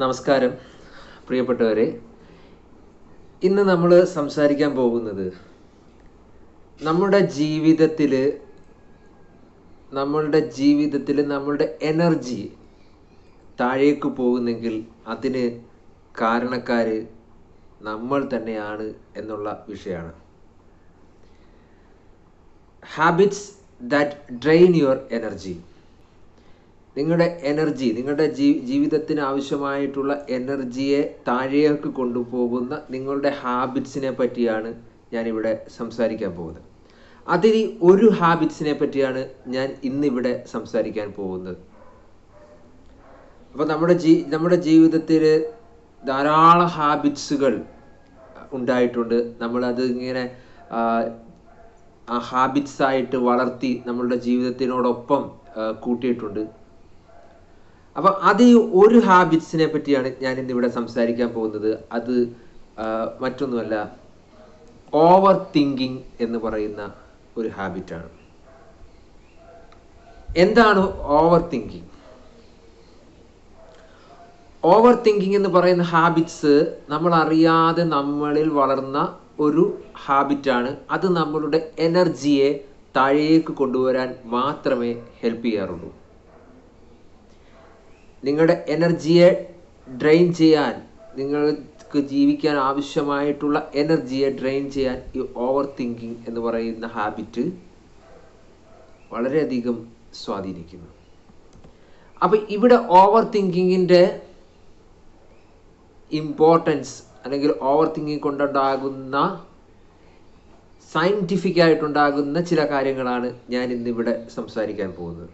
നമസ്കാരം പ്രിയപ്പെട്ടവരെ. ഇന്ന് നമ്മൾ സംസാരിക്കാൻ പോകുന്നത് നമ്മുടെ ജീവിതത്തിൽ നമ്മളുടെ എനർജി താഴേക്ക് പോകുന്നെങ്കിൽ അതിന് കാരണക്കാർ നമ്മൾ തന്നെയാണ് എന്നുള്ള വിഷയമാണ്. Habits that drain your energy. നിങ്ങളുടെ എനർജി, നിങ്ങളുടെ ജീവിതത്തിന് ആവശ്യമായിട്ടുള്ള എനർജിയെ താഴേക്ക് കൊണ്ടുപോകുന്ന നിങ്ങളുടെ ഹാബിറ്റ്സിനെ പറ്റിയാണ് ഞാനിവിടെ സംസാരിക്കാൻ പോകുന്നത്. അതിൽ ഒരു ഹാബിറ്റ്സിനെ പറ്റിയാണ് ഞാൻ ഇന്നിവിടെ സംസാരിക്കാൻ പോകുന്നത്. അപ്പോൾ നമ്മുടെ ജീവിതത്തിൽ ധാരാളം ഹാബിറ്റ്സുകൾ ഉണ്ടായിട്ടുണ്ട്. നമ്മളത് ഇങ്ങനെ ആ ഹാബിറ്റ്സായിട്ട് വളർത്തി നമ്മളുടെ ജീവിതത്തിനോടൊപ്പം കൂട്ടിയിട്ടുണ്ട്. അപ്പോൾ അത് ഒരു ഹാബിറ്റ്സിനെ പറ്റിയാണ് ഞാൻ ഇന്നിവിടെ സംസാരിക്കാൻ പോകുന്നത്. അത് മറ്റൊന്നുമല്ല, ഓവർ തിങ്കിങ് എന്ന് പറയുന്ന ഒരു ഹാബിറ്റാണ്. എന്താണ് ഓവർ തിങ്കിങ്? ഓവർ തിങ്കിങ് എന്ന് പറയുന്ന ഹാബിറ്റ്സ് നമ്മൾ അറിയാതെ നമ്മളിൽ വളർന്ന ഒരു ഹാബിറ്റാണ്. അത് നമ്മളുടെ എനർജിയെ താഴേക്ക് കൊണ്ടുവരാൻ മാത്രമേ ഹെൽപ്പ് ചെയ്യാറുള്ളൂ. നിങ്ങളുടെ എനർജിയെ ഡ്രെയിൻ ചെയ്യാൻ, നിങ്ങൾക്ക് ജീവിക്കാൻ ആവശ്യമായിട്ടുള്ള എനർജിയെ ഡ്രെയിൻ ചെയ്യാൻ ഈ ഓവർ തിങ്കിങ് എന്ന് പറയുന്ന ഹാബിറ്റ് വളരെയധികം സ്വാധീനിക്കുന്നു. അപ്പം ഇവിടെ ഓവർ തിങ്കിങ്ങിൻ്റെ ഇമ്പോർട്ടൻസ് അല്ലെങ്കിൽ ഓവർ തിങ്കിങ് കൊണ്ടുണ്ടാകുന്ന സയൻറ്റിഫിക് ആയിട്ടുണ്ടാകുന്ന ചില കാര്യങ്ങളാണ് ഞാൻ ഇന്നിവിടെ സംസാരിക്കാൻ പോകുന്നത്.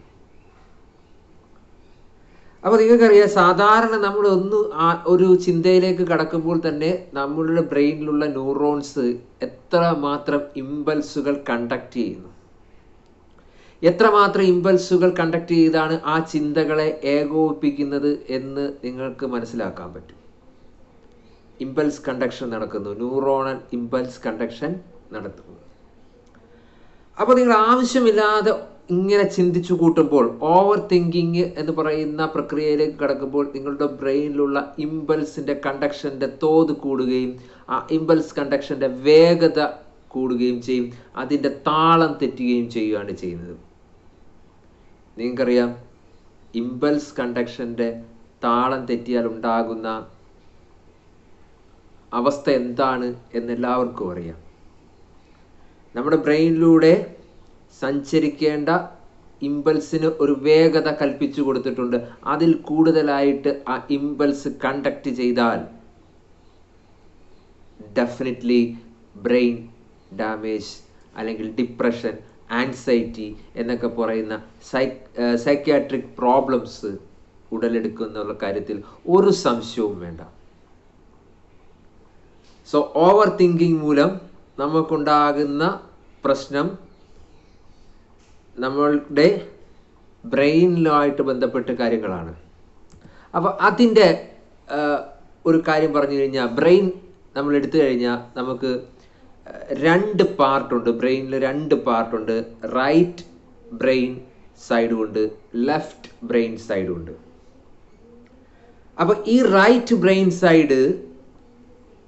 അപ്പോൾ നിങ്ങൾക്കറിയാം, സാധാരണ നമ്മൾ ഒരു ചിന്തയിലേക്ക് കടക്കുമ്പോൾ തന്നെ നമ്മളുടെ ബ്രെയിനിലുള്ള ന്യൂറോൺസ് എത്രമാത്രം ഇമ്പൾസുകൾ കണ്ടക്ട് ചെയ്യുന്നു, എത്രമാത്രം ഇമ്പൾസുകൾ കണ്ടക്ട് ചെയ്താണ് ആ ചിന്തകളെ ഏകോപിപ്പിക്കുന്നത് എന്ന് നിങ്ങൾക്ക് മനസ്സിലാക്കാൻ പറ്റും. ഇമ്പൾസ് കണ്ടക്ഷൻ നടക്കുന്നു, ന്യൂറോണൽ ഇമ്പൾസ് കണ്ടക്ഷൻ നടത്തുന്നു. അപ്പോൾ നിങ്ങൾ ആവശ്യമില്ലാതെ ഇങ്ങനെ ചിന്തിച്ചു കൂട്ടുമ്പോൾ, ഓവർ തിങ്കിങ് എന്ന് പറയുന്ന പ്രക്രിയയിലേക്ക് കടക്കുമ്പോൾ നിങ്ങളുടെ ബ്രെയിനിലുള്ള ഇമ്പൾസിൻ്റെ കണ്ടക്ഷൻ്റെ തോത് കൂടുകയും ആ ഇമ്പൾസ് കണ്ടക്ഷൻ്റെ വേഗത കൂടുകയും ചെയ്യും, അതിൻ്റെ താളം തെറ്റുകയും ചെയ്യുകയാണ് ചെയ്യുന്നത്. നിങ്ങൾക്കറിയാം, ഇമ്പൾസ് കണ്ടക്ഷൻ്റെ താളം തെറ്റിയാൽ ഉണ്ടാകുന്ന അവസ്ഥ എന്താണ് എന്നെല്ലാവർക്കും അറിയാം. നമ്മുടെ ബ്രെയിനിലൂടെ സഞ്ചരിക്കേണ്ട ഇമ്പൾസിന് ഒരു വേഗത കൽപ്പിച്ചു കൊടുത്തിട്ടുണ്ട്. അതിൽ കൂടുതലായിട്ട് ആ ഇമ്പൾസ് കണ്ടക്ട് ചെയ്താൽ ഡെഫിനറ്റ്ലി ബ്രെയിൻ ഡാമേജ് അല്ലെങ്കിൽ ഡിപ്രഷൻ, ആൻസൈറ്റി എന്നൊക്കെ പറയുന്ന സൈക്യാട്രിക് പ്രോബ്ലംസ് ഉടലെടുക്കുന്നുള്ള കാര്യത്തിൽ ഒരു സംശയവും വേണ്ട. സോ ഓവർ തിങ്കിങ് മൂലം നമുക്കുണ്ടാകുന്ന പ്രശ്നം നമ്മളുടെ ബ്രെയിനിലുമായിട്ട് ബന്ധപ്പെട്ട കാര്യങ്ങളാണ്. അപ്പോൾ അതിൻ്റെ ഒരു കാര്യം പറഞ്ഞു കഴിഞ്ഞാൽ, ബ്രെയിൻ നമ്മൾ എടുത്തു കഴിഞ്ഞാൽ നമുക്ക് രണ്ട് പാർട്ടുണ്ട്. ബ്രെയിനിൽ രണ്ട് പാർട്ടുണ്ട്. റൈറ്റ് ബ്രെയിൻ സൈഡും ഉണ്ട്, ലെഫ്റ്റ് ബ്രെയിൻ സൈഡും ഉണ്ട്. അപ്പോൾ ഈ റൈറ്റ് ബ്രെയിൻ സൈഡ്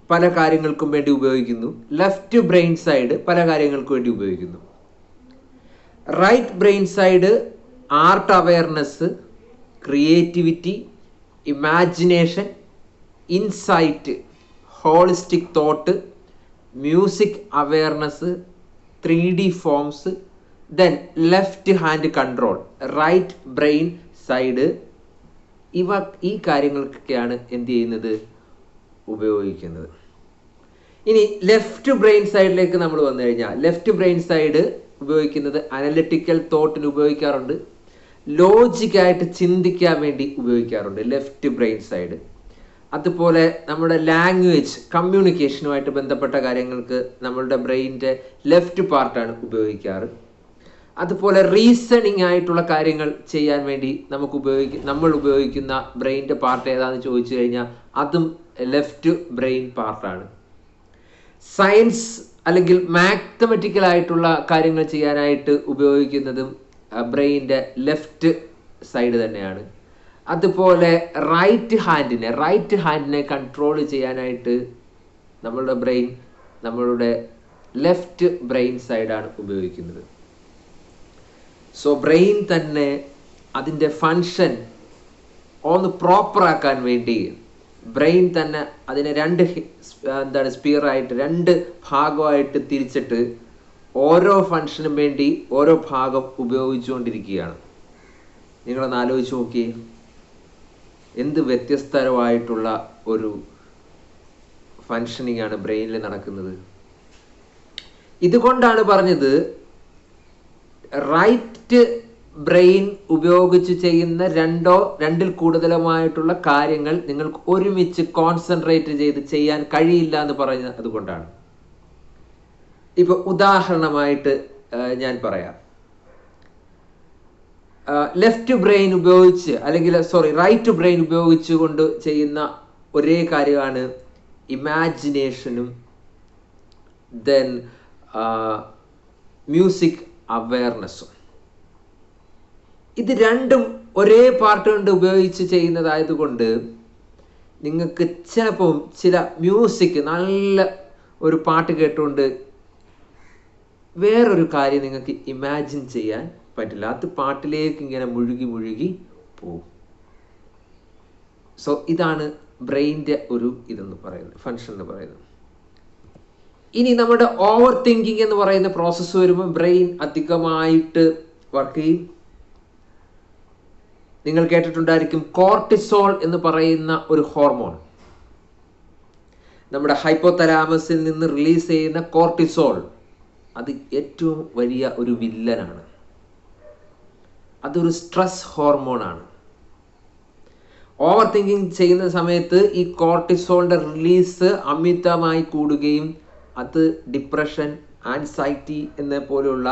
പല കാര്യങ്ങൾക്കും വേണ്ടി ഉപയോഗിക്കുന്നു, ലെഫ്റ്റ് ബ്രെയിൻ സൈഡ് പല കാര്യങ്ങൾക്കും വേണ്ടി ഉപയോഗിക്കുന്നു. Right brain side art awareness, creativity, imagination, insight, holistic thought, music awareness, 3D forms, then left hand control. Right brain side ഈ കാര്യങ്ങൾക്കൊക്കെയാണ് എന്ത് ചെയ്യുന്നത്, ഉപയോഗിക്കുന്നത്. ഇനി ലെഫ്റ്റ് ബ്രെയിൻ സൈഡിലേക്ക് നമ്മൾ വന്നു കഴിഞ്ഞാൽ, ലെഫ്റ്റ് ബ്രെയിൻ സൈഡ് ഉപയോഗിക്കുന്നത് അനലിറ്റിക്കൽ തോട്ടിന് ഉപയോഗിക്കാറുണ്ട്, ലോജിക്കായിട്ട് ചിന്തിക്കാൻ വേണ്ടി ഉപയോഗിക്കാറുണ്ട് ലെഫ്റ്റ് ബ്രെയിൻ സൈഡ്. അതുപോലെ നമ്മുടെ ലാംഗ്വേജ്, കമ്മ്യൂണിക്കേഷനുമായിട്ട് ബന്ധപ്പെട്ട കാര്യങ്ങൾക്ക് നമ്മളുടെ ബ്രെയിനിൻ്റെ ലെഫ്റ്റ് പാർട്ടാണ് ഉപയോഗിക്കാറ്. അതുപോലെ റീസണിങ് ആയിട്ടുള്ള കാര്യങ്ങൾ ചെയ്യാൻ വേണ്ടി നമ്മൾ ഉപയോഗിക്കുന്ന ബ്രെയിനിൻ്റെ പാർട്ട് ഏതാണെന്ന് ചോദിച്ചു കഴിഞ്ഞാൽ അതും ലെഫ്റ്റ് ബ്രെയിൻ പാർട്ടാണ്. സയൻസ് അല്ലെങ്കിൽ മാത്തമെറ്റിക്കൽ ആയിട്ടുള്ള കാര്യങ്ങൾ ചെയ്യാനായിട്ട് ഉപയോഗിക്കുന്നതും ബ്രെയിനിൻ്റെ ലെഫ്റ്റ് സൈഡ് തന്നെയാണ്. അതുപോലെ റൈറ്റ് ഹാൻഡിനെ കൺട്രോൾ ചെയ്യാനായിട്ട് നമ്മളുടെ ബ്രെയിൻ നമ്മളുടെ ലെഫ്റ്റ് ബ്രെയിൻ സൈഡാണ് ഉപയോഗിക്കുന്നത്. സോ ബ്രെയിൻ തന്നെ അതിൻ്റെ ഫങ്ഷൻ ഒന്ന് പ്രോപ്പറാക്കാൻ വേണ്ടി ബ്രെയിൻ തന്നെ അതിനെ സ്പിയറായിട്ട് 2 ഭാഗമായിട്ട് തിരിച്ചിട്ട് ഓരോ ഫങ്ഷനും വേണ്ടി ഓരോ ഭാഗം ഉപയോഗിച്ചുകൊണ്ടിരിക്കുകയാണ്. നിങ്ങളൊന്ന് ആലോചിച്ച് നോക്കിയേ, എന്ത് വ്യത്യസ്തരമായിട്ടുള്ള ഒരു ഫങ്ഷനിങ് ആണ് ബ്രെയിനിൽ നടക്കുന്നത്. ഇതുകൊണ്ടാണ് പറഞ്ഞത് റൈറ്റ് ബ്രെയിൻ ഉപയോഗിച്ച് ചെയ്യുന്ന 2-ൽ കൂടുതലുമായിട്ടുള്ള കാര്യങ്ങൾ നിങ്ങൾക്ക് ഒരുമിച്ച് കോൺസെൻട്രേറ്റ് ചെയ്ത് ചെയ്യാൻ കഴിയില്ല എന്ന് പറയുന്നത് അതുകൊണ്ടാണ്. ഇപ്പൊ ഉദാഹരണമായിട്ട് ഞാൻ പറയാം. ലെഫ്റ്റ് ബ്രെയിൻ ഉപയോഗിച്ച് റൈറ്റ് ബ്രെയിൻ ഉപയോഗിച്ച് കൊണ്ട് ചെയ്യുന്ന ഒരേ കാര്യമാണ് ഇമാജിനേഷനും ദെൻ മ്യൂസിക് അവയർനെസ്സും. ഇത് രണ്ടും ഒരേ പാർട്ട് കൊണ്ട് ഉപയോഗിച്ച് ചെയ്യുന്നതായതുകൊണ്ട് നിങ്ങൾക്ക് ചിലപ്പോൾ ചില മ്യൂസിക് നല്ല ഒരു പാട്ട് കേട്ടുകൊണ്ട് വേറൊരു കാര്യം നിങ്ങൾക്ക് ഇമാജിൻ ചെയ്യാൻ പറ്റില്ല. അത് പാട്ടിലേക്ക് ഇങ്ങനെ മുഴുകി പോകും. സോ ഇതാണ് ബ്രെയിൻ്റെ ഒരു ഇതെന്ന് പറയുന്നത്, ഫങ്ഷൻ എന്ന് പറയുന്നത്. ഇനി നമ്മുടെ ഓവർ തിങ്കിങ് എന്ന് പറയുന്ന പ്രോസസ്സ് വരുമ്പോൾ ബ്രെയിൻ അധികമായിട്ട് വർക്ക് ചെയ്യും. നിങ്ങൾ കേട്ടിട്ടുണ്ടായിരിക്കും കോർട്ടിസോൾ എന്ന് പറയുന്ന ഒരു ഹോർമോൺ. നമ്മുടെ ഹൈപ്പോതലാമസിൽ നിന്ന് റിലീസ് ചെയ്യുന്ന കോർട്ടിസോൾ അത് ഏറ്റവും വലിയ ഒരു വില്ലനാണ്. അതൊരു സ്ട്രെസ് ഹോർമോണാണ്. ഓവർ തിങ്കിങ് ചെയ്യുന്ന സമയത്ത് ഈ കോർട്ടിസോളിന്റെ റിലീസ് അമിതമായി കൂടുകയും അത് ഡിപ്രഷൻ, ആൻസൈറ്റി എന്ന പോലെയുള്ള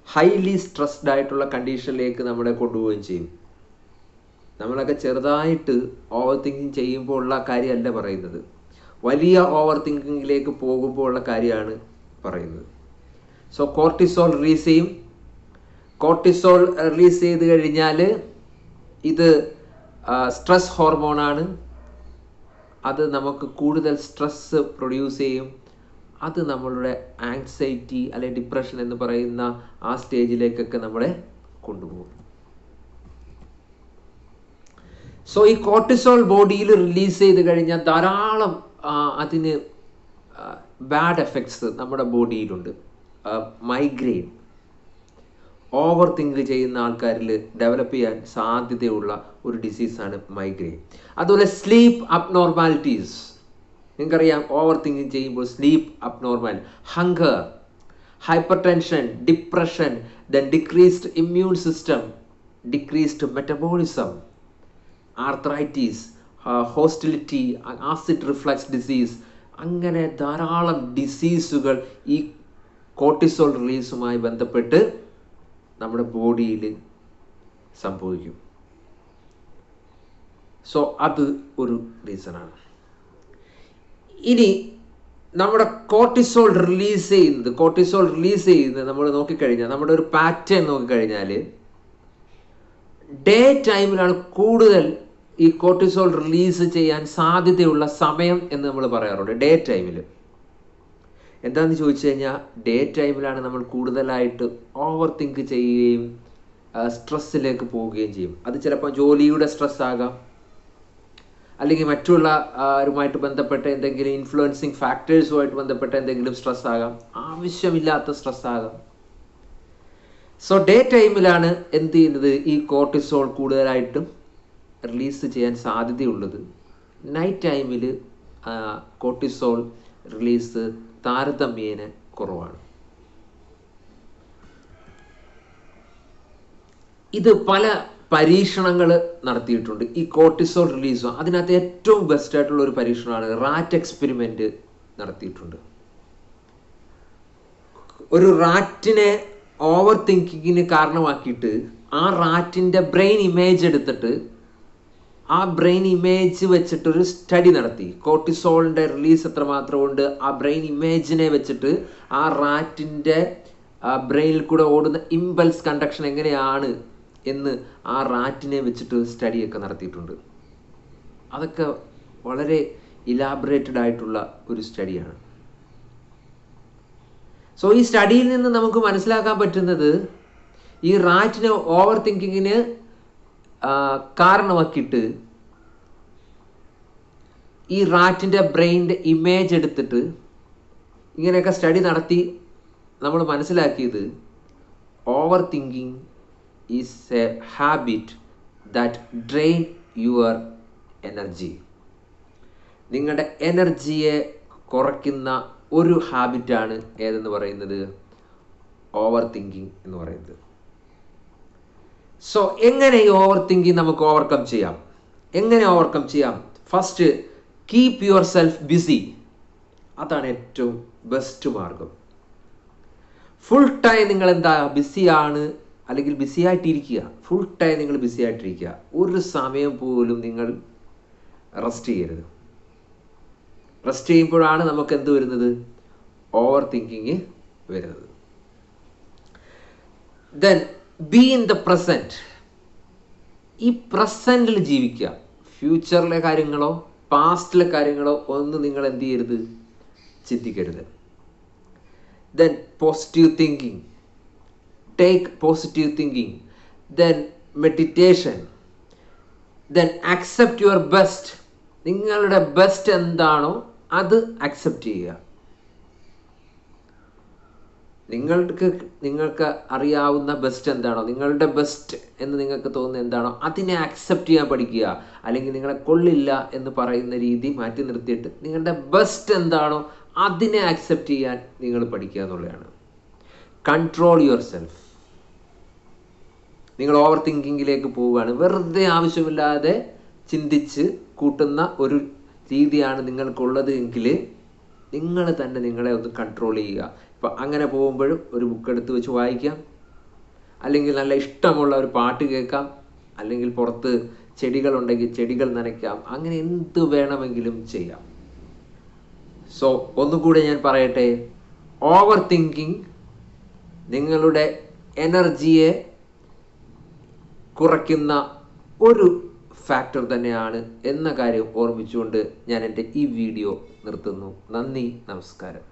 ഹൈലി സ്ട്രെസ്ഡ് ആയിട്ടുള്ള കണ്ടീഷനിലേക്ക് നമ്മളെ കൊണ്ടുപോവുകയും ചെയ്യും. നമ്മളൊക്കെ ചെറുതായിട്ട് ഓവർ തിങ്കിങ് ചെയ്യുമ്പോൾ ഉള്ള കാര്യമല്ല പറയുന്നത്, വലിയ ഓവർ തിങ്കിങ്ങിലേക്ക് പോകുമ്പോൾ ഉള്ള കാര്യമാണ് പറയുന്നത്. സോ കോർട്ടിസോൾ റിലീസ് ചെയ്യും. കോർട്ടിസോൾ റിലീസ് ചെയ്ത് കഴിഞ്ഞാൽ ഇത് സ്ട്രെസ് ഹോർമോണാണ്. അത് നമുക്ക് കൂടുതൽ സ്ട്രെസ് പ്രൊഡ്യൂസ് ചെയ്യും. അത് നമ്മളുടെ ആങ്സൈറ്റി അല്ലെങ്കിൽ ഡിപ്രഷൻ എന്ന് പറയുന്ന ആ സ്റ്റേജിലേക്കൊക്കെ നമ്മളെ കൊണ്ടുപോകും. സോ ഈ കോർട്ടിസോൾ ബോഡിയിൽ റിലീസ് ചെയ്ത് കഴിഞ്ഞാൽ ധാരാളം അതിന് ബാഡ് എഫക്ട്സ് നമ്മുടെ ബോഡിയിലുണ്ട്. മൈഗ്രെയിൻ, ഓവർ തിങ്ക് ചെയ്യുന്ന ആൾക്കാരിൽ ഡെവലപ്പ് ചെയ്യാൻ സാധ്യതയുള്ള ഒരു ഡിസീസാണ് മൈഗ്രെയിൻ. അതുപോലെ സ്ലീപ്പ് അബ്നോർമാലിറ്റീസ്, നിങ്ങൾക്കറിയാം ഓവർ തിങ്കിങ് ചെയ്യുമ്പോൾ sleep abnormal, hunger, hypertension, depression, then decreased immune system, decreased metabolism, arthritis, hostility, acid reflux disease, അങ്ങനെ ധാരാളം ഡിസീസുകൾ ഈ കോർട്ടിസോൾ റിലീസുമായി ബന്ധപ്പെട്ട് നമ്മുടെ ബോഡിയിൽ സംഭവിക്കും. സോ അത് ഒരു റീസണാണ്. ഇനി നമ്മുടെ കോർട്ടിസോൾ റിലീസ് ചെയ്യുന്നത് നമ്മൾ നോക്കിക്കഴിഞ്ഞാൽ, നമ്മുടെ ഒരു പാറ്റേൺ നോക്കിക്കഴിഞ്ഞാൽ ഡേ ടൈമിലാണ് കൂടുതൽ ഈ കോർട്ടിസോൾ റിലീസ് ചെയ്യാൻ സാധ്യതയുള്ള സമയം എന്ന് നമ്മൾ പറയാറുണ്ട്. ഡേ ടൈമിൽ എന്താണെന്ന് ചോദിച്ചു കഴിഞ്ഞാൽ, ഡേ ടൈമിലാണ് നമ്മൾ കൂടുതലായിട്ട് ഓവർ തിങ്ക് ചെയ്യുകയും സ്ട്രെസ്സിലേക്ക് പോവുകയും ചെയ്യും. അത് ചിലപ്പോൾ ജോലിയുടെ സ്ട്രെസ് ആകാം, അല്ലെങ്കിൽ മറ്റുള്ളവരുമായിട്ട് ബന്ധപ്പെട്ട എന്തെങ്കിലും ഇൻഫ്ലുവൻസിങ് ഫാക്ടേഴ്സുമായിട്ട് ബന്ധപ്പെട്ട എന്തെങ്കിലും സ്ട്രെസ് ആകാം, ആവശ്യമില്ലാത്ത സ്ട്രെസ് ആകാം. സോ ഡേ ടൈമിലാണ് എന്ത് ചെയ്യുന്നത്, ഈ കോർട്ടിസോൾ കൂടുതലായിട്ടും റിലീസ് ചെയ്യാൻ സാധ്യതയുള്ളത്. നൈറ്റ് ടൈമിൽ കോർട്ടിസോൾ റിലീസ് താരതമ്യേന കുറവാണ്. ഇത് പല പരീക്ഷണങ്ങൾ നടത്തിയിട്ടുണ്ട് ഈ കോർട്ടിസോൾ റിലീസും. അതിനകത്ത് ഏറ്റവും ബെസ്റ്റ് ആയിട്ടുള്ള ഒരു പരീക്ഷണമാണ് റാറ്റ് എക്സ്പെരിമെന്റ് നടത്തിയിട്ടുണ്ട്. ഒരു റാറ്റിനെ ഓവർ തിങ്കിങ്ങിന് കാരണമാക്കിയിട്ട് ആ റാറ്റിൻ്റെ ബ്രെയിൻ ഇമേജ് എടുത്തിട്ട് ആ ബ്രെയിൻ ഇമേജ് വെച്ചിട്ടൊരു സ്റ്റഡി നടത്തി. കോർട്ടിസോളിൻ്റെ റിലീസ് എത്രമാത്രം ഉണ്ട്, ആ ബ്രെയിൻ ഇമേജിനെ വെച്ചിട്ട് ആ റാറ്റിൻ്റെ ബ്രെയിനിൽ കൂടെ ഓടുന്ന ഇമ്പൾസ് കണ്ടക്ഷൻ എങ്ങനെയാണ് എന്ന് ആ റാറ്റിനെ വെച്ചിട്ട് സ്റ്റഡിയൊക്കെ നടത്തിയിട്ടുണ്ട്. അതൊക്കെ വളരെ ഇലാബറേറ്റഡ് ആയിട്ടുള്ള ഒരു സ്റ്റഡിയാണ്. സോ ഈ സ്റ്റഡിയിൽ നിന്ന് നമുക്ക് മനസ്സിലാക്കാൻ പറ്റുന്നത് ഈ റാറ്റിനെ ഓവർ തിങ്കിങ്ങിന് കാരണമാക്കിയിട്ട് ഈ റാറ്റിൻ്റെ ബ്രെയിനിൻ്റെ ഇമേജ് എടുത്തിട്ട് ഇങ്ങനെയൊക്കെ സ്റ്റഡി നടത്തി നമ്മൾ മനസ്സിലാക്കിയത് over thinking is A habit that drain your energy. നിങ്ങളുടെ എനർജിയെ കുറയ്ക്കുന്ന ഒരു ഹാബിറ്റാണ് ഏതെന്ന് പറയുന്നത് ഓവർ തിങ്കിങ് എന്ന് പറയുന്നത്. സോ എങ്ങനെ ഈ ഓവർ തിങ്കിങ് നമുക്ക് ഓവർകം ചെയ്യാം? എങ്ങനെ ഓവർകം ചെയ്യാം? First, keep yourself busy. അതാണ് ഏറ്റവും ബെസ്റ്റ് മാർഗം. ഫുൾ ടൈം നിങ്ങൾ എന്താ ബിസിയാണ്, അല്ലെങ്കിൽ ബിസി ആയിട്ടിരിക്കുക. ഫുൾ ടൈം നിങ്ങൾ ബിസി ആയിട്ടിരിക്കുക. ഒരു സമയം പോലും നിങ്ങൾ റെസ്റ്റ് ചെയ്യരുത്. റെസ്റ്റ് ചെയ്യുമ്പോഴാണ് നമുക്ക് എന്ത് വരുന്നത്? ഓവർ തിങ്കിങ് വരുന്നത്. Then be in the present. ഈ പ്രസൻറ്റിൽ ജീവിക്കുക. ഫ്യൂച്ചറിലെ കാര്യങ്ങളോ പാസ്റ്റിലെ കാര്യങ്ങളോ ഒന്നും നിങ്ങൾ എന്ത് ചെയ്യരുത്? ചിന്തിക്കരുത്. Then positive thinking. Take positive thinking. Then meditation. Then accept your best. നിങ്ങളുടെ ബെസ്റ്റ് എന്താണോ അത് അക്സെപ്റ്റ് ചെയ്യുക. നിങ്ങൾക്ക് അറിയാവുന്ന ബെസ്റ്റ് എന്താണോ, നിങ്ങളുടെ ബെസ്റ്റ് എന്ന് നിങ്ങൾക്ക് തോന്നുന്ന എന്താണോ അതിനെ അക്സെപ്റ്റ് ചെയ്യാൻ പഠിക്കുക. അല്ലെങ്കിൽ നിങ്ങളെ കൊള്ളില്ല എന്ന് പറയുന്ന രീതി മാറ്റി നിർത്തിയിട്ട് നിങ്ങളുടെ ബെസ്റ്റ് എന്താണോ അതിനെ അക്സെപ്റ്റ് ചെയ്യാൻ നിങ്ങൾ പഠിക്കുക എന്നുള്ളതാണ്. Control your self. നിങ്ങൾ ഓവർ തിങ്കിങ്ങിലേക്ക് പോവുകയാണ്. വെറുതെ ആവശ്യമില്ലാതെ ചിന്തിച്ച് കൂട്ടുന്ന ഒരു രീതിയാണ് നിങ്ങൾക്കുള്ളത് എങ്കിൽ നിങ്ങൾ തന്നെ നിങ്ങളെ ഒന്ന് കൺട്രോൾ ചെയ്യുക. ഇപ്പം അങ്ങനെ പോകുമ്പോഴും ഒരു ബുക്ക് എടുത്ത് വെച്ച് വായിക്കാം, അല്ലെങ്കിൽ നല്ല ഇഷ്ടമുള്ള ഒരു പാട്ട് കേൾക്കാം, അല്ലെങ്കിൽ പുറത്ത് ചെടികളുണ്ടെങ്കിൽ ചെടികൾ നനയ്ക്കാം. അങ്ങനെ എന്ത് വേണമെങ്കിലും ചെയ്യാം. സോ ഒന്നുകൂടെ ഞാൻ പറയട്ടെ, ഓവർ തിങ്കിങ് നിങ്ങളുടെ എനർജിയെ കുറയ്ക്കുന്ന ഒരു ഫാക്ടർ തന്നെയാണ് എന്ന കാര്യം ഓർമ്മിച്ചുകൊണ്ട് ഞാൻ എൻ്റെ ഈ വീഡിയോ നിർത്തുന്നു. നന്ദി, നമസ്കാരം.